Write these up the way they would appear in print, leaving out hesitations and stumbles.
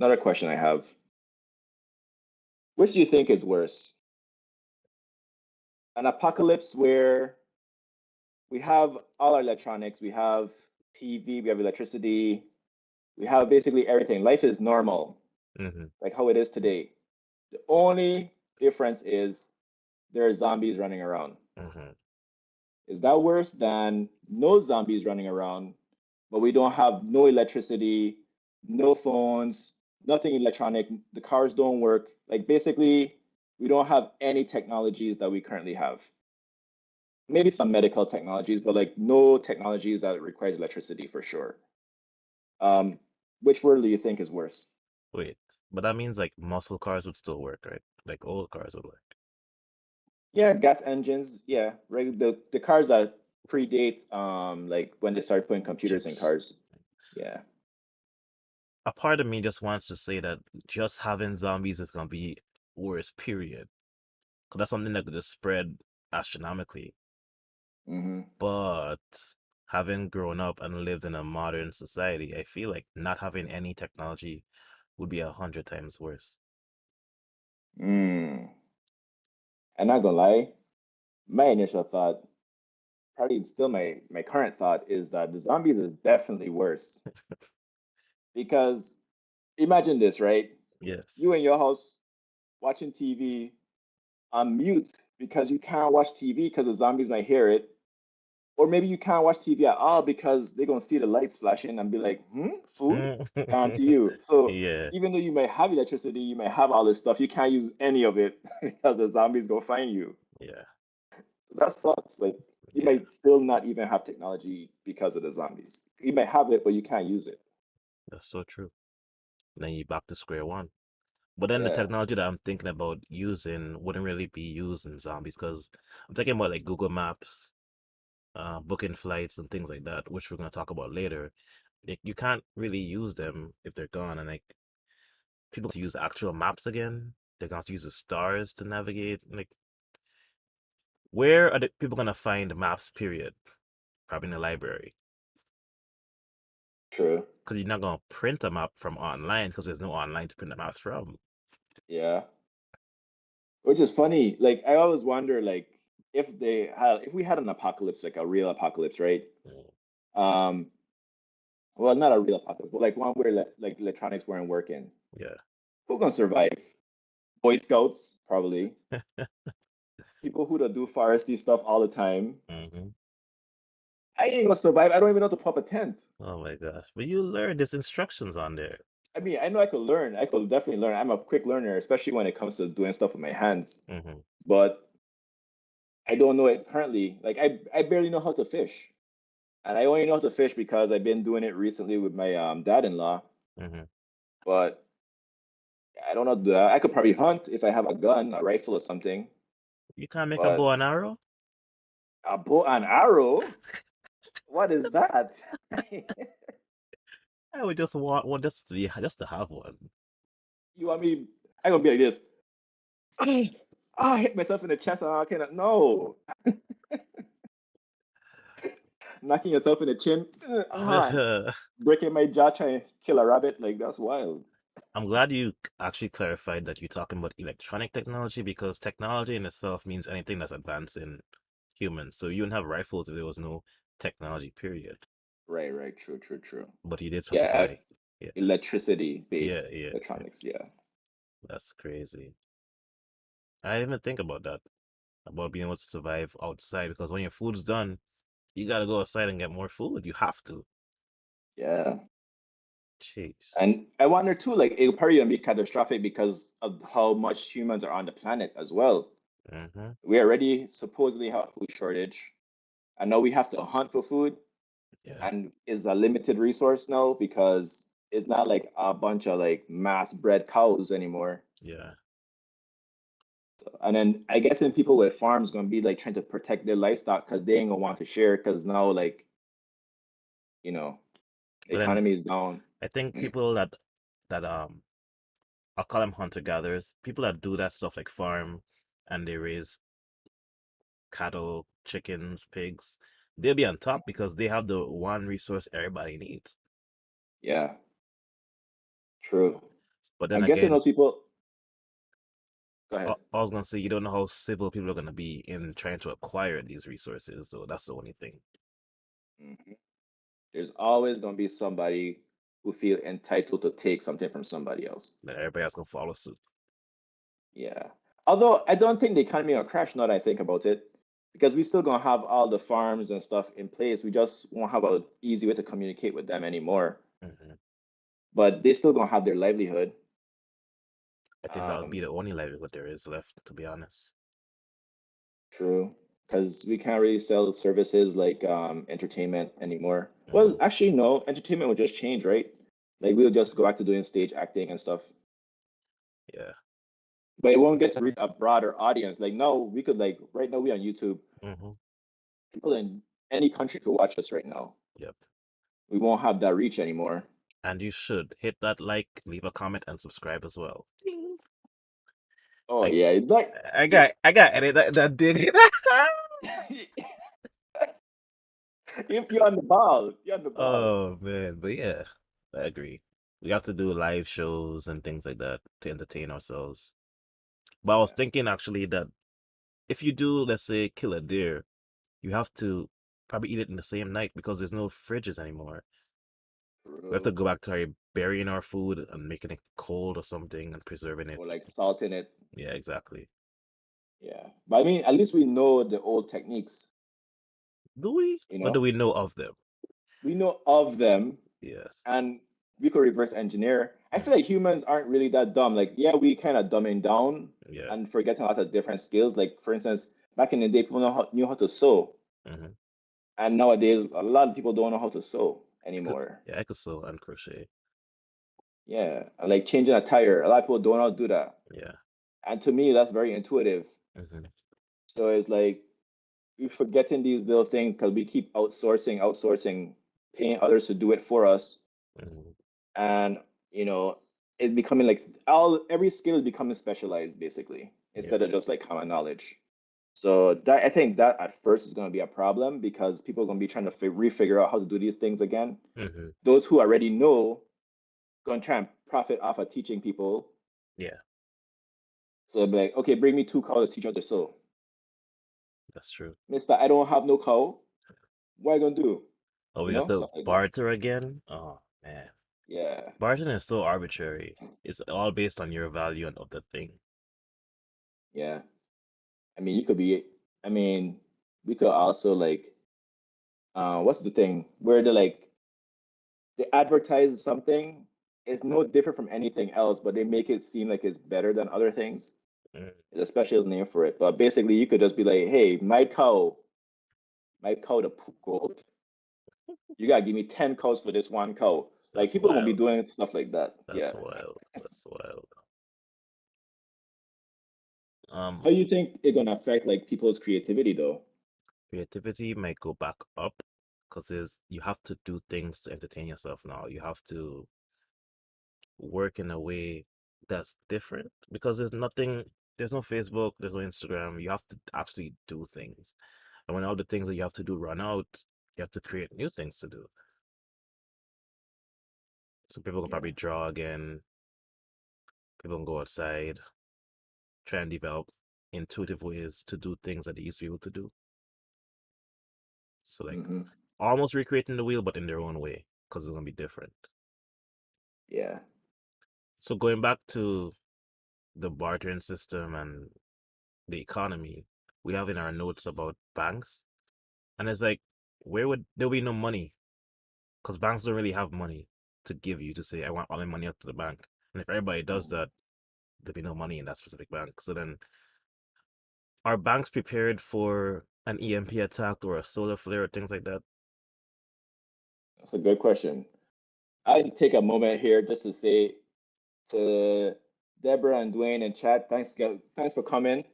Another question I have. Which do you think is worse? An apocalypse where we have all our electronics, we have TV, we have electricity, we have basically everything. Life is normal, Mm-hmm. like how it is today. The only difference is there are zombies running around. Mm-hmm. Is that worse than no zombies running around, but we don't have no electricity, no phones, nothing electronic, the cars don't work. Like basically, we don't have any technologies that we currently have. Maybe some medical technologies, but like no technologies that requires electricity for sure. Um, which word do you think is worse? Wait, but that means like muscle cars would still work, right? Like old cars would work. Yeah, gas engines. Yeah, right. The cars that predate like when they started putting computers in Chips. cars. Yeah, A part of me just wants to say that just having zombies is gonna be worse, period. Because that's something that could just spread astronomically. hmm, But having grown up and lived in a modern society, I feel like not having any technology would be 100 times worse. mm. I'm not gonna lie. My initial thought, probably still my current thought, is that the zombies is definitely worse because imagine this, right? Yes. You in your house watching TV on mute because you can't watch TV because the zombies might hear it. Or maybe you can't watch TV at all because they're gonna see the lights flashing and be like, food? Gone to you. So Yeah. even though you may have electricity, you may have all this stuff, you can't use any of it because the zombies go find you. Yeah. So that sucks. Like you Yeah. might still not even have technology because of the zombies. You may have it, but you can't use it. That's so true. Then you back to square one. But then the Yeah, technology that I'm thinking about using wouldn't really be used in zombies because I'm thinking about like Google Maps, booking flights and things like that, which we're gonna talk about later. Like you can't really use them if they're gone, and like people to use actual maps again. They're going to use the stars to navigate. Like where are the people gonna find maps? Period. Probably in the library true. because you're not gonna print a map from online because there's no online to print the maps from. Yeah. Which is funny. Like I always wonder, like if we had an apocalypse, like a real apocalypse, right? Mm. Um, well, not a real apocalypse, but like one where like electronics weren't working. Yeah. Who gonna survive? Boy Scouts, probably. People who don't do foresty stuff all the time. hmm I ain't gonna survive. I don't even know how to pop a tent. Oh my gosh! But you learn there's instructions on there. I mean, I know I could learn. I could definitely learn. I'm a quick learner, especially when it comes to doing stuff with my hands. hmm But I don't know it currently. Like I barely know how to fish. And I only know how to fish because I've been doing it recently with my dad-in-law. hmm But I don't know how to do that. I could probably hunt if I have a gun, a rifle or something. You can't make a But bow and arrow. a bow and arrow? What is that? I would just want one just to have one. You want me? I gonna be like this. I hit myself in the chest and I cannot. No, knocking yourself in the chin. Breaking my jaw trying to kill a rabbit. Like that's wild. I'm glad you actually clarified that you're talking about electronic technology because technology in itself means anything that's advancing humans. So you wouldn't have rifles if there was no technology, period. Right, right. True, true, true. But you did Yeah, specify. Yeah, electricity yeah, based yeah, yeah. electronics. Yeah. That's crazy. I didn't even think about that, about being able to survive outside because when your food's done, you gotta go outside and get more food. You have to. Yeah. Jeez. And I wonder too, like it'll probably gonna be catastrophic because of how much humans are on the planet as well. Mm-hmm. We already supposedly have a food shortage. I know we have to hunt for food Yeah, and is a limited resource now because it's not like a bunch of like mass bred cows anymore. yeah. And then I guess then people with farms gonna be like trying to protect their livestock because they ain't gonna want to share because now like, you know, the But then economy is down. I think people that I'll call them hunter gatherers. People that do that stuff like farm and they raise cattle, chickens, pigs, they'll be on top because they have the one resource everybody needs. Yeah, true. But then I'm guessing again, those people. Go ahead. I was gonna say you don't know how civil people are gonna be in trying to acquire these resources, though. That's the only thing. Mhm. There's always going to be somebody who feel entitled to take something from somebody else. That everybody else gonna follow suit. Yeah. Although I don't think the economy will crash now that I think about it, because we still gonna have all the farms and stuff in place. We just won't have an easy way to communicate with them anymore. Hmm. But they still gonna have their livelihood. I think that would be Um, the only livelihood there is left, to be honest. True, because we can't really sell services like entertainment anymore. Well, Hmm. actually, no, entertainment will just change, right? Like we'll just go back to doing stage acting and stuff. Yeah. But it won't get to reach a broader audience. Like now, we could like right now we on YouTube. Hmm. People in any country could watch us right now. Yep. We won't have that reach anymore. And you should hit that like, leave a comment, and subscribe as well. Ding. Oh I yeah, like I got edit that did. if you're on the ball, you're on the ball. Oh man, but yeah, I agree. We have to do live shows and things like that to entertain ourselves. But I was Yeah, thinking actually that if you do, let's say, kill a deer, you have to probably eat it in the same night because there's no fridges anymore. We have to true. go back to burying our food and making it cold or something and preserving it. Or like salt in it. Yeah, exactly. Yeah, but I mean, at least we know the old techniques. Do we? You Or do know, we know of them? we know of them, Yes. and we could reverse engineer. I feel Mhm. like humans aren't really that dumb. Like, yeah, we kind of dumbing down Yeah. and forgetting a lot of different skills. Like, for instance, back in the day, people knew how to sew, Hmm. and nowadays, a lot of people don't know how to sew I could, anymore. yeah, I could sew and crochet. Yeah, and like changing a tire, a lot of people don't know how to do that. Yeah. And to me, that's very intuitive. Hmm. So it's like we're forgetting these little things because we keep outsourcing, paying others to do it for us. Hmm. And you know, it's becoming like all every skill is becoming specialized basically, Yeah. instead of just like common knowledge. So that I think that at first is going to be a problem because people are going to be trying to refigure out how to do these things again. Hmm. Those who already know going to try and profit off of teaching people. Yeah, So they'll be like, okay, bring me 2 cows to teach how to sew. that's true. Mister, I don't have no cow. What are you gonna do? Oh, You we got know, to stuff like that. barter again? Oh, man. Yeah, Bartering is so arbitrary. It's all based on your value and of the thing. yeah. I mean, you could be. I mean, we could also like, what's the thing where they advertise something. It's no different from anything else, but they make it seem like it's better than other things. Mm. It's a special name for it. But basically, you could just be like, hey, my cow to poop gold. You gotta give me 10 cows for this 1 cow. Like That's people are gonna be wild. doing stuff like that. That's Yeah. wild. That's wild. How Um, do you think it's gonna affect like people's creativity though? Creativity might go back up because you have to do things to entertain yourself now. You have to work in a way that's different because there's no Facebook, there's no Instagram. You have to actually do things. And when all the things that you have to do run out, you have to create new things to do. So people can Yeah. probably draw again. People can go outside, try and develop intuitive ways to do things that they used to be able to do. So like Hmm. almost recreating the wheel, but in their own way, because it's gonna be different. Yeah. So going back to the bartering system and the economy, we have in our notes about banks, and it's like, where would there'll be no money? Because banks don't really have money to give you to say, I want all my money up to the bank. And if everybody does Mhm. that, there'll be no money in that specific bank. So then, are banks prepared for an EMP attack or a solar flare or things like that? That's a good question. I'd take a moment here just to say to Deborah and Dwayne and chat, thanks for coming.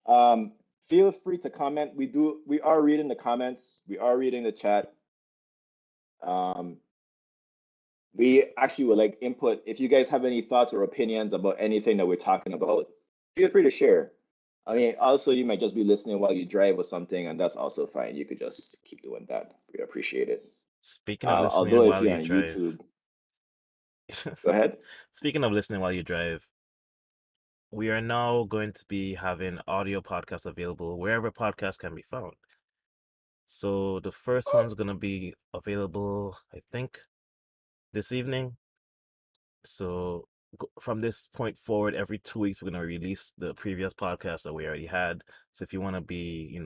Um, Feel free to comment. We are reading the comments. We are reading the chat. Um, we actually would like input. If you guys have any thoughts or opinions about anything that we're talking about, feel free to share. I mean, Yes. also you might just be listening while you drive or something, and that's also fine. You could just keep doing that. We appreciate it. Speaking of listening Although if while you're you on drive, YouTube, Go ahead. Speaking of listening while you drive, we are now going to be having audio podcasts available wherever podcasts can be found. So the first one's going to be available, I think, this evening. So from this point forward, every 2 weeks, we're going to release the previous podcast that we already had. So if you want to be,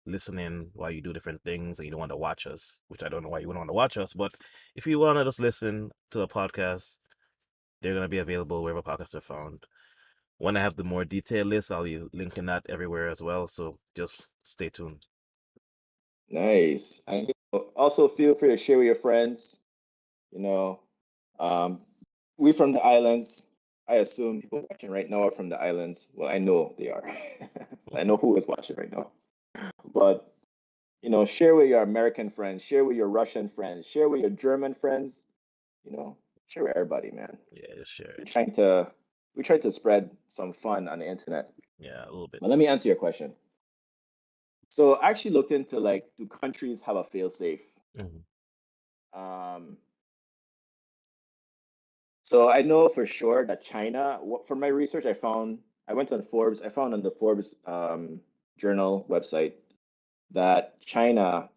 listening while you do different things and you don't want to watch us, which I don't know why you wouldn't want to watch us, but if you want to just listen to a podcast, they're going to be available wherever podcasts are found. When I have the more detailed list, I'll be linking that everywhere as well. So just stay tuned. Nice. And also feel free to share with your friends. You know, um, we from the islands. I assume people watching right now are from the islands. Well, I know they are. I know who is watching right now. But share with your American friends, share with your Russian friends, share with your German friends. Share with everybody, man. Yeah, just share We're it. trying to spread some fun on the internet. Yeah, a little bit. But let me answer your question. So I actually looked into like, do countries have a fail-safe? Um, so I know for sure that China, from my research, I went on Forbes, I found on the Forbes journal website that China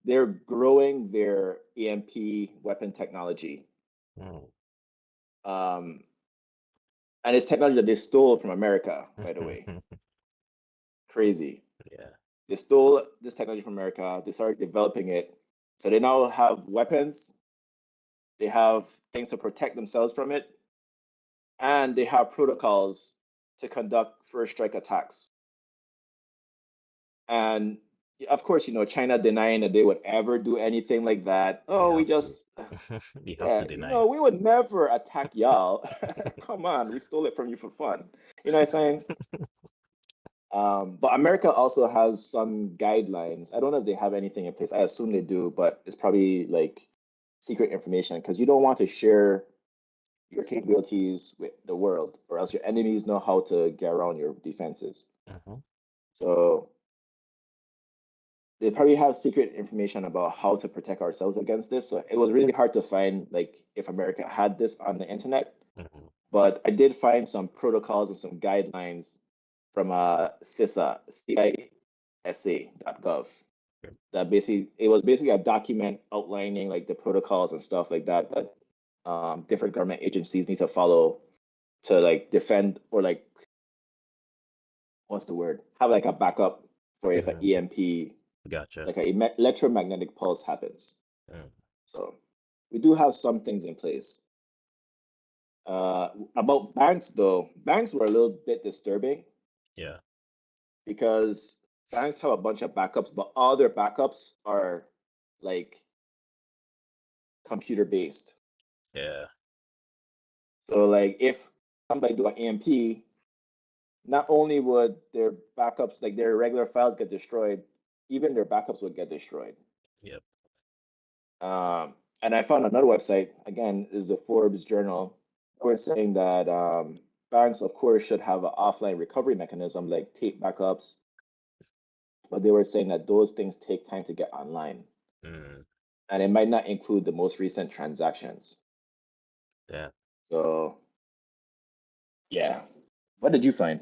they're growing their EMP weapon technology. Oh. And it's technology that they stole from America, by the way. Crazy. Yeah. They stole this technology from America. They started developing it. So they now have weapons. They have things to protect themselves from it. And they have protocols to conduct first strike attacks. And of course, China denying that they would ever do anything like that. Oh, we just, You have yeah, to deny it. we would never attack y'all. Come on, we stole it from you for fun. You know what I'm saying? But America also has some guidelines. I don't know if they have anything in place. I assume they do, but it's probably like secret information because you don't want to share your capabilities with the world, or else your enemies know how to get around your defenses. So they probably have secret information about how to protect ourselves against this. So it was really hard to find like if America had this on the internet. But I did find some protocols and some guidelines from CISA, CISA.gov. That it was basically a document outlining like the protocols and stuff like that different government agencies need to follow to like defend or like what's the word? Have like a backup for if an EMP, Gotcha. like an electromagnetic pulse happens. So we do have some things in place. About banks though, banks were a little bit disturbing. Yeah. Because banks have a bunch of backups, but all their backups are like computer based. Yeah. So like if somebody do an EMP, not only would their backups, like their regular files get destroyed, even their backups would get destroyed. Yep. And I found another website, again, is the Forbes Journal. We're saying that banks, of course, should have an offline recovery mechanism like tape backups, but they were saying that those things take time to get online. And it might not include the most recent transactions. Yeah. So, yeah. What did you find?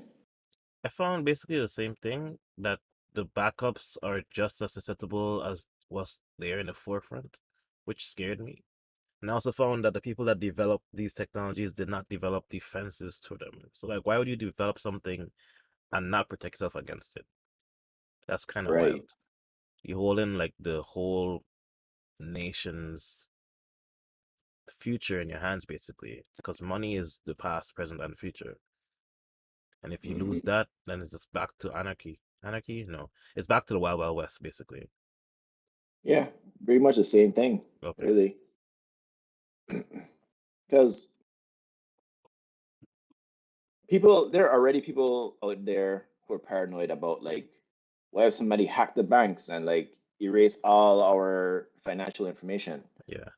I found basically the same thing, that the backups are just as susceptible as was there in the forefront, which scared me. And I also found that the people that developed these technologies did not develop defenses to them. So, like, why would you develop something and not protect yourself against it? That's kind of Right. wild. You hold in like the whole nation's future in your hands, basically, because money is the past, present, and future. And if you lose that, then it's just back to anarchy. Anarchy? No, it's back to the Wild Wild West, basically. Yeah, pretty much the same thing, really. Because there are already people out there who are paranoid about like, what if somebody hacked the banks and like erase all our financial information? Yeah.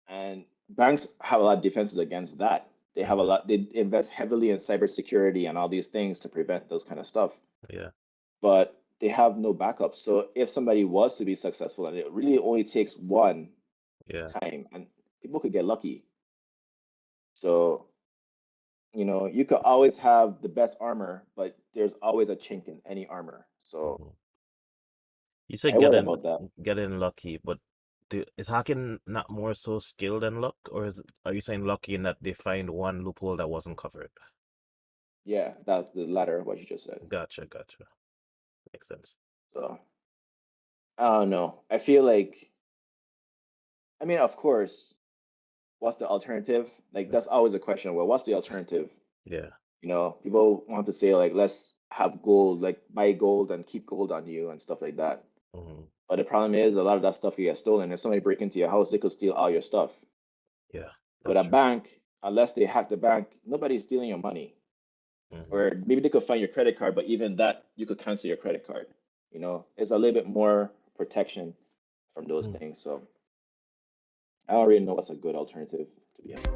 And banks have a lot of defenses against that. They have they invest heavily in cybersecurity and all these things to prevent those kind of stuff. Yeah. But they have no backup. So if somebody was to be successful, and it really only takes one time, and people could get lucky. So, you could always have the best armor, but there's always a chink in any armor. So Mhm. You said I worry about that. getting lucky, but is hacking not more so skill than luck, or are you saying lucky in that they find one loophole that wasn't covered? Yeah, that's the latter of what you just said. Gotcha. Makes sense. So I don't know. I feel like, I mean, of course, what's the alternative? Like that's always a question. Well, what's the alternative? Yeah. People want to say like, let's have gold, like buy gold and keep gold on you and stuff like that. Hmm. But the problem is a lot of that stuff can get stolen. If somebody break into your house, they could steal all your stuff. Yeah, With that's a true. bank, unless they hack the bank, nobody's stealing your money. Hmm. Or maybe they could find your credit card, but even that, you could cancel your credit card. It's a little bit more protection from those things. So I don't really know what's a good alternative, to be honest.